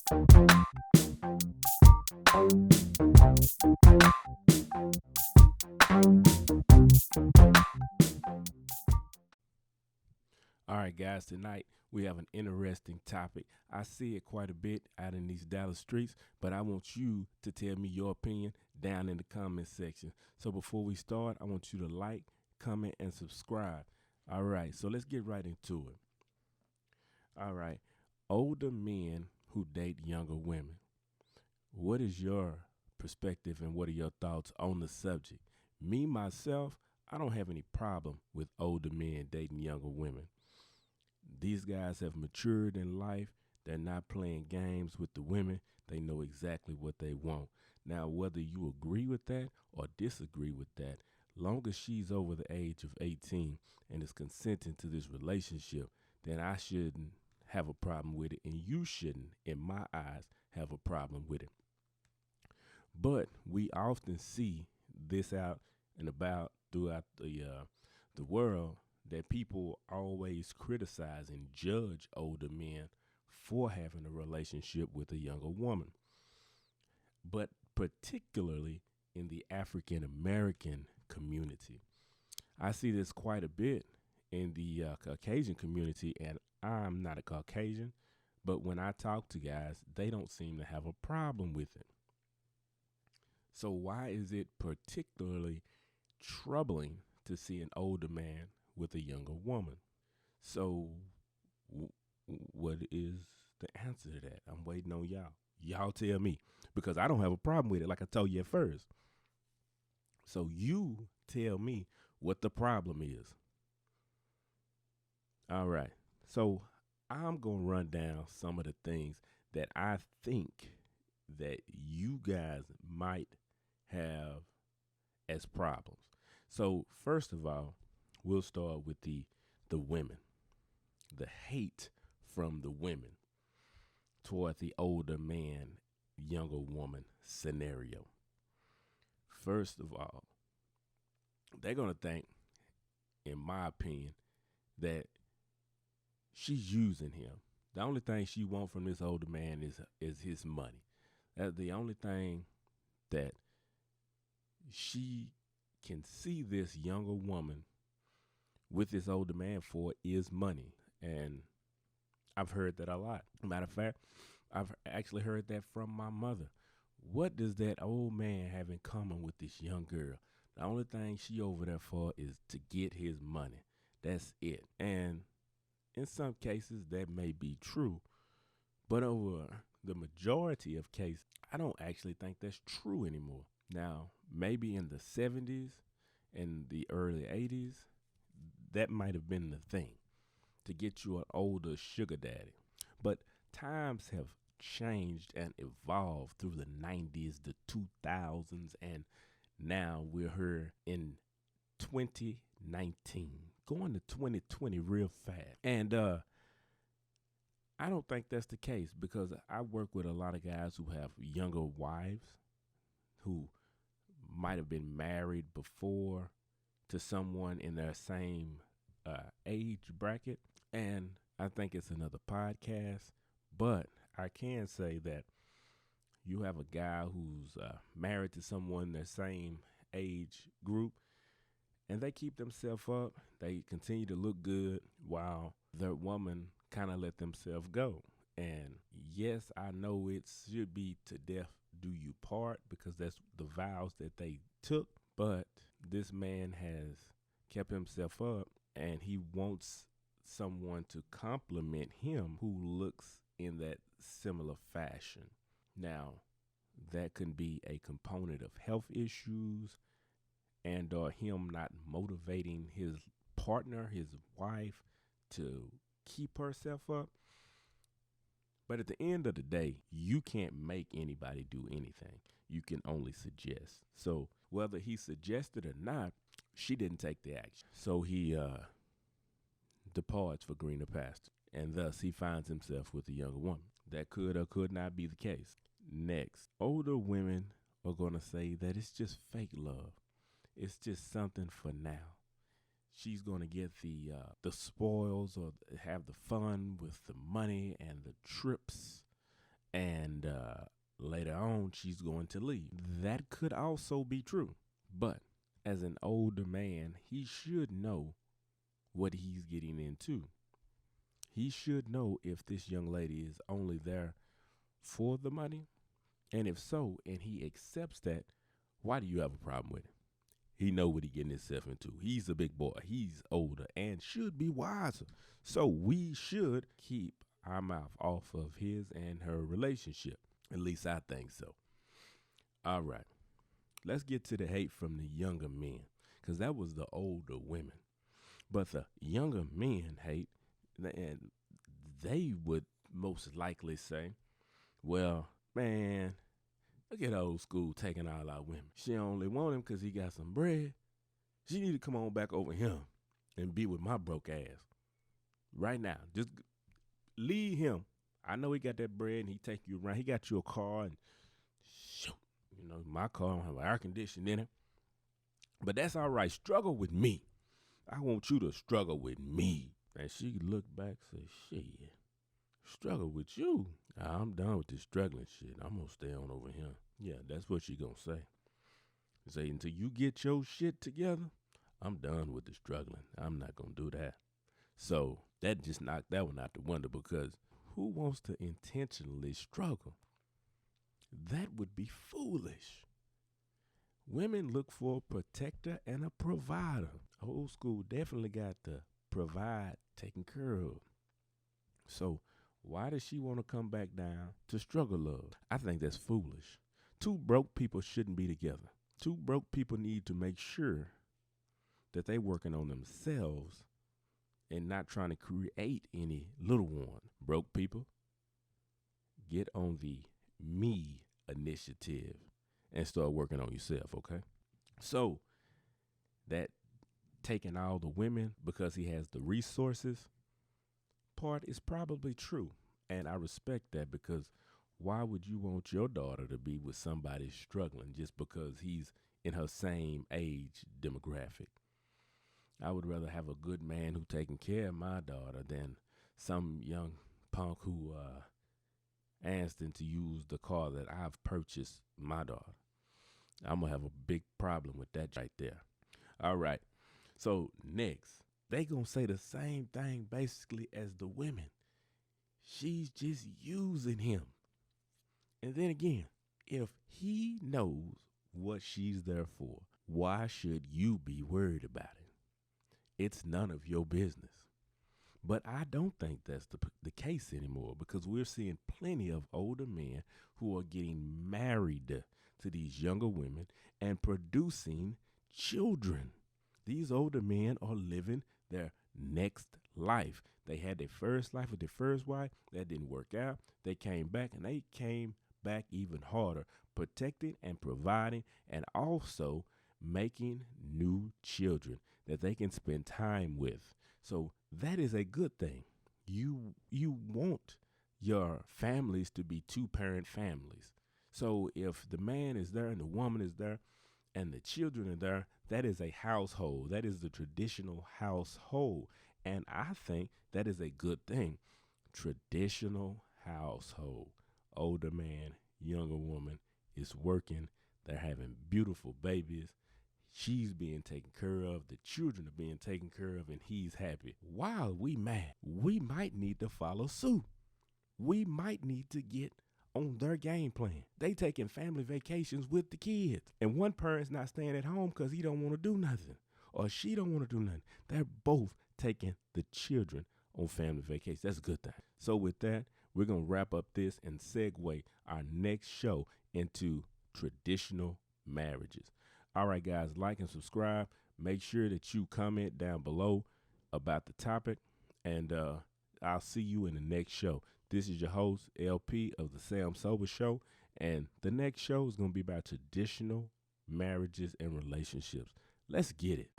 All right, guys, tonight we have an interesting topic. I see it quite a bit out in these Dallas streets, but I want you to tell me your opinion down in the comment section. So before we start, I want you to like, comment, and subscribe. All right, so let's get right into it. All right, older men who date younger women. What is your perspective and what are your thoughts on the subject? Me, myself, I don't have any problem with older men dating younger women. These guys have matured in life. They're not playing games with the women. They know exactly what they want. Now, whether you agree with that or disagree with that, long as she's over the age of 18 and is consenting to this relationship, then I shouldn't have a problem with it, and you shouldn't, in my eyes, have a problem with it. But we often see this out and about throughout the world, that people always criticize and judge older men for having a relationship with a younger woman. But particularly in the African American community, I see this quite a bit in the Caucasian community, and I'm not a Caucasian, but when I talk to guys, they don't seem to have a problem with it. So why is it particularly troubling to see an older man with a younger woman? So what is the answer to that? I'm waiting on y'all. Y'all tell me, because I don't have a problem with it, like I told you at first. So you tell me what the problem is. All right. So I'm going to run down some of the things that I think that you guys might have as problems. So first of all, we'll start with the women. The hate from the women toward the older man, younger woman scenario. First of all, they're going to think, in my opinion, that she's using him. The only thing she wants from this older man is his money. That's the only thing that she can see this younger woman with this older man for is money. And I've heard that a lot. Matter of fact, I've actually heard that from my mother. What does that old man have in common with this young girl? The only thing she over there for is to get his money. That's it. And in some cases, that may be true. But over the majority of cases, I don't actually think that's true anymore. Now, maybe in the 70s and the early 80s, that might have been the thing, to get you an older sugar daddy. But times have changed and evolved through the 90s, the 2000s, and now we're here in 2019, going to 2020 real fast. And I don't think that's the case, because I work with a lot of guys who have younger wives who might have been married before to someone in their same age bracket. And I think it's another podcast, but I can say that you have a guy who's married to someone in their same age group, and they keep themselves up. They continue to look good while their woman kind of let themselves go. And yes, I know it should be to death do you part, because that's the vows that they took. But this man has kept himself up, and he wants someone to compliment him who looks in that similar fashion. Now, that can be a component of health issues and or him not motivating his partner, his wife, to keep herself up. But at the end of the day, you can't make anybody do anything. You can only suggest. So whether he suggested or not, she didn't take the action. So he departs for greener pasture, and thus he finds himself with a younger woman. That could or could not be the case. Next, older women are going to say that it's just fake love. It's just something for now. She's going to get the spoils or have the fun with the money and the trips and later on she's going to leave. That could also be true. But as an older man, he should know what he's getting into. He should know if this young lady is only there for the money. And if so, and he accepts that, why do you have a problem with it? He know what he getting himself into. He's a big boy. He's older and should be wiser. So we should keep our mouth off of his and her relationship. At least I think so. All right. Let's get to the hate from the younger men, because that was the older women. But the younger men hate, and they would most likely say, well, man, look at old school taking all our women. She only want him because he got some bread. She need to come on back over him and be with my broke ass right now. Just leave him. I know he got that bread and he take you around. He got you a car and shoot. You know, my car don't have air conditioning in it. But that's all right. Struggle with me. I want you to struggle with me. And she look back and say, shit, struggle with you? I'm done with this struggling shit. I'm going to stay on over here. Yeah, that's what she going to say. Say, until you get your shit together, I'm done with the struggling. I'm not going to do that. So that just knocked that one out the window, because who wants to intentionally struggle? That would be foolish. Women look for a protector and a provider. Old school definitely got the provide taken care of. So why does she want to come back down to struggle love? I think that's foolish. Two broke people shouldn't be together. Two broke people need to make sure that they working on themselves and not trying to create any little one. Broke people, get on the me initiative and start working on yourself, okay? So that taking all the women because he has the resources part is probably true. And I respect that, because why would you want your daughter to be with somebody struggling just because he's in her same age demographic? I would rather have a good man who taking care of my daughter than some young punk who asking to use the car that I've purchased my daughter. I'm going to have a big problem with that right there. All right. So next, they going to say the same thing basically as the women. She's just using him. And then again, if he knows what she's there for, why should you be worried about it? It's none of your business. But I don't think that's the case anymore, because we're seeing plenty of older men who are getting married to these younger women and producing children. These older men are living their next life. They had their first life with their first wife. That didn't work out. They came back, and they came back even harder, protecting and providing, and also making new children that they can spend time with. So that is a good thing. You want your families to be two-parent families. So if the man is there and the woman is there and the children are there, that is a household. That is the traditional household. And I think that is a good thing. Traditional household. Older man, younger woman is working. They're having beautiful babies. She's being taken care of. The children are being taken care of, and he's happy. Why are we mad? We might need to follow suit. We might need to get on their game plan. They taking family vacations with the kids, and one parent's not staying at home because he don't want to do nothing, or she don't want to do nothing. They're both taking the children on family vacations. That's a good thing. So with that, we're going to wrap up this and segue our next show into traditional marriages. All right, guys, like and subscribe. Make sure that you comment down below about the topic, and I'll see you in the next show. This is your host, LP of the Sam Sober Show, and the next show is going to be about traditional marriages and relationships. Let's get it.